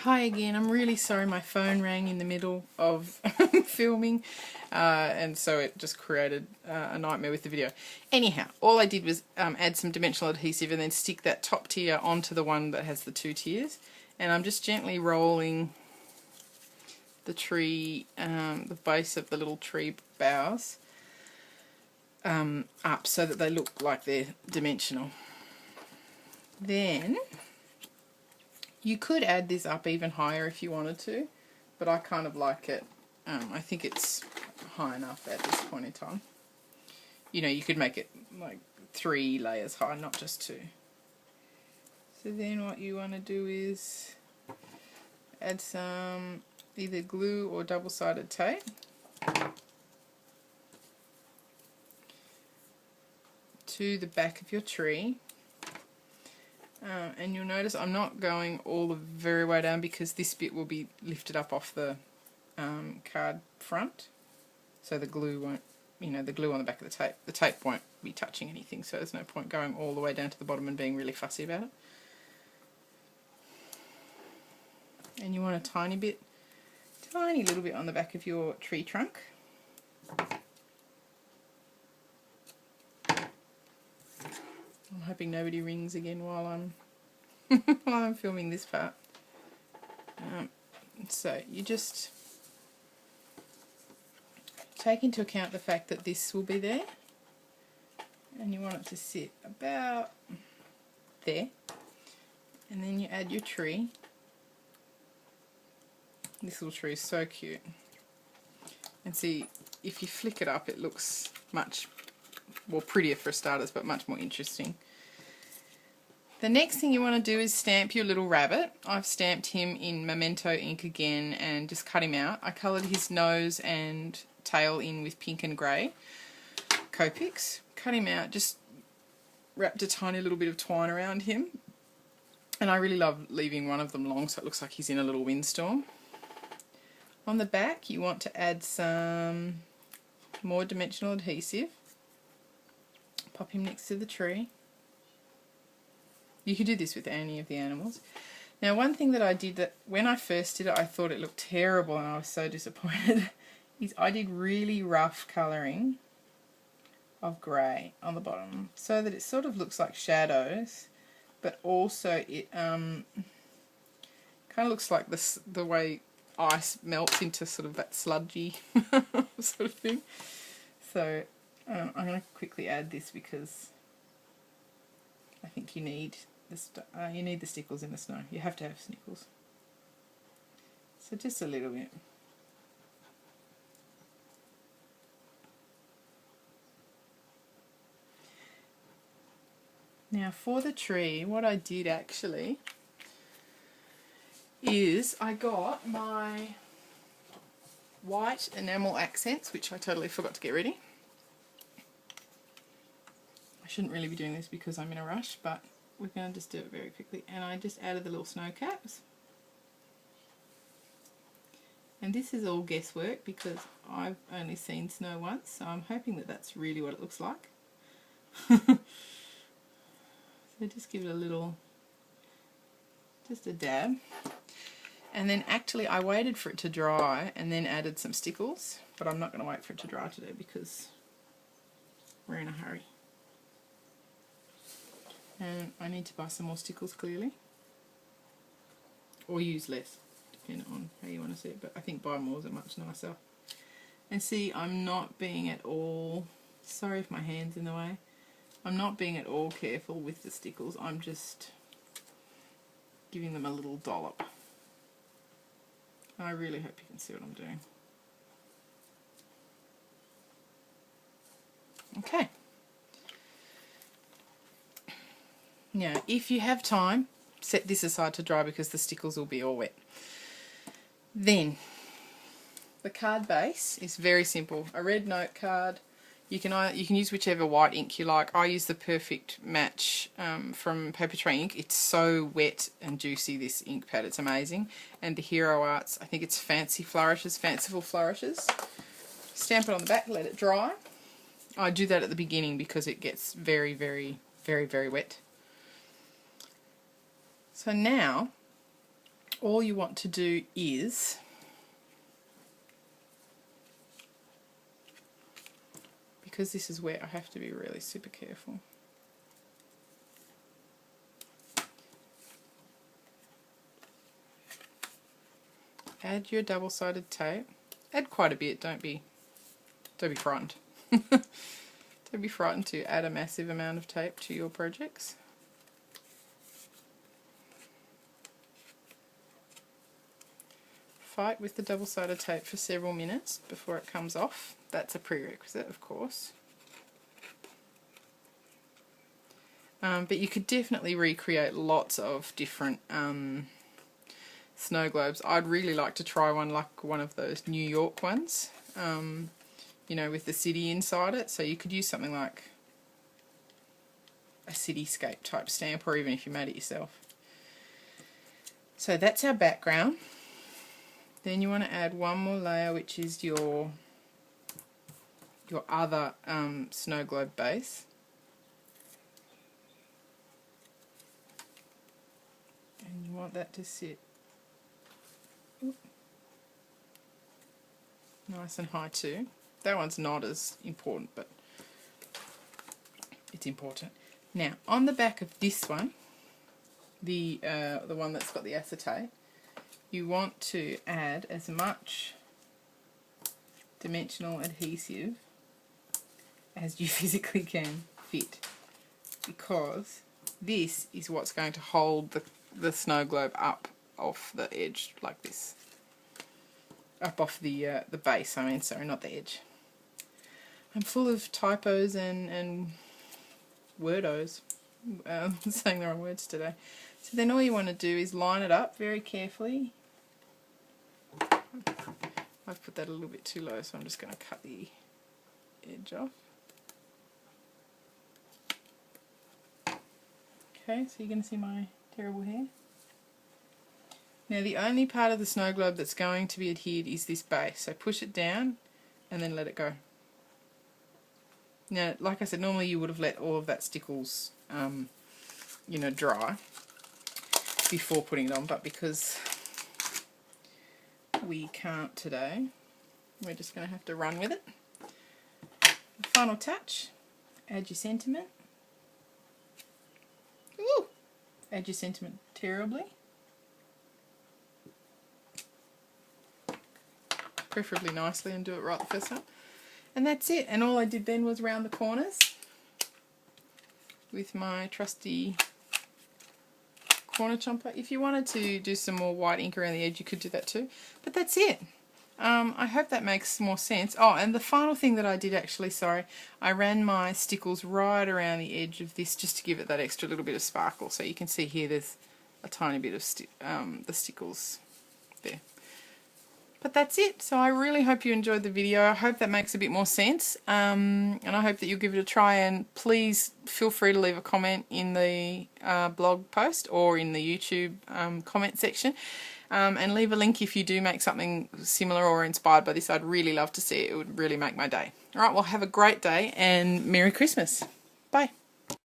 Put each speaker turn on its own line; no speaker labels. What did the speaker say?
Hi again. I'm really sorry my phone rang in the middle of filming and so it just created a nightmare with the video. Anyhow, all I did was add some dimensional adhesive and then stick that top tier onto the one that has the two tiers, and I'm just gently rolling the tree, the base of the little tree boughs up so that they look like they're dimensional. Then you could add this up even higher if you wanted to, but I kind of like it. I think it's high enough at this point in time. You know, you could make it like 3 layers high, not just 2. So then what you want to do is add some either glue or double-sided tape. To the back of your tree. And you'll notice I'm not going all the very way down because this bit will be lifted up off the card front, so the glue won't, you know, the glue on the back of the tape won't be touching anything, so there's no point going all the way down to the bottom and being really fussy about it. And you want a tiny little bit on the back of your tree trunk. I'm hoping nobody rings again while I'm filming this part. So you just take into account the fact that this will be there, and you want it to sit about there, and then you add your tree. This little tree is so cute, and see, if you flick it up it looks much, well, prettier for starters, but much more interesting. The next thing you want to do is stamp your little rabbit. I've stamped him in Memento ink again and just cut him out. I coloured his nose and tail in with pink and grey Copics. Cut him out, just wrapped a tiny little bit of twine around him. And I really love leaving one of them long so it looks like he's in a little windstorm. On the back you want to add some more dimensional adhesive. Pop him next to the tree. You could do this with any of the animals. Now, one thing that I did that when I first did it I thought it looked terrible and I was so disappointed is I did really rough colouring of grey on the bottom so that it sort of looks like shadows, but also it kind of looks like the way ice melts into sort of that sludgy sort of thing. So I'm going to quickly add this because I think you need the stickles in the snow. You have to have snickles. So just a little bit. Now for the tree, what I did actually is I got my white enamel accents, which I totally forgot to get ready. I shouldn't really be doing this because I'm in a rush, but we're going to just do it very quickly. And I just added the little snow caps. And this is all guesswork because I've only seen snow once, so I'm hoping that that's really what it looks like. So just give it a little, just a dab. And then actually I waited for it to dry and then added some stickles, but I'm not going to wait for it to dry today because we're in a hurry. And I need to buy some more stickles clearly, or use less, depending on how you want to see it, but I think buy more is much nicer. And see, I'm not being at all, sorry if my hand's in the way, I'm not being at all careful with the stickles, I'm just giving them a little dollop. I really hope you can see what I'm doing. Okay. Now, if you have time, set this aside to dry because the stickles will be all wet. Then, the card base is very simple. A red note card. You can use whichever white ink you like. I use the Perfect Match from Paper Tray Ink. It's so wet and juicy, this ink pad. It's amazing. And the Hero Arts, I think it's Fanciful Flourishes. Stamp it on the back, let it dry. I do that at the beginning because it gets very, very, very, very wet. So now all you want to do is because this is where I have to be really super careful. Add your double-sided tape. Add quite a bit, don't be frightened. Don't be frightened to add a massive amount of tape to your projects. Fight with the double-sided tape for several minutes before it comes off. That's a prerequisite, of course. But you could definitely recreate lots of different snow globes. I'd really like to try one like one of those New York ones, you know, with the city inside it. So you could use something like a cityscape type stamp, or even if you made it yourself. So that's our background. Then you want to add one more layer, which is your other snow globe base. And you want that to sit nice and high too. That one's not as important, but it's important. Now, on the back of this one, the one that's got the acetate, you want to add as much dimensional adhesive as you physically can fit, because this is what's going to hold the snow globe up off the edge like this. Up off the base, I mean, sorry, not the edge. I'm full of typos and wordos, saying the wrong words today. So then all you want to do is line it up very carefully. I've put that a little bit too low, so I'm just going to cut the edge off. Okay, so you're going to see my terrible hair. Now the only part of the snow globe that's going to be adhered is this base, so push it down and then let it go. Now, like I said, normally you would have let all of that stickles, you know, dry before putting it on, but because we can't today, we're just going to have to run with it. The final touch, add your sentiment. Ooh! Add your sentiment terribly. Preferably nicely, and do it right the first time. And that's it. And all I did then was round the corners with my trusty corner chomper. If you wanted to do some more white ink around the edge, you could do that too. But that's it. I hope that makes more sense. Oh, and the final thing that I did actually, sorry, I ran my stickles right around the edge of this just to give it that extra little bit of sparkle. So you can see here there's a tiny bit of the stickles there. But that's it. So I really hope you enjoyed the video. I hope that makes a bit more sense. And I hope that you'll give it a try. And please feel free to leave a comment in the blog post or in the YouTube comment section. And leave a link if you do make something similar or inspired by this. I'd really love to see it. It would really make my day. Alright, well, have a great day and Merry Christmas. Bye.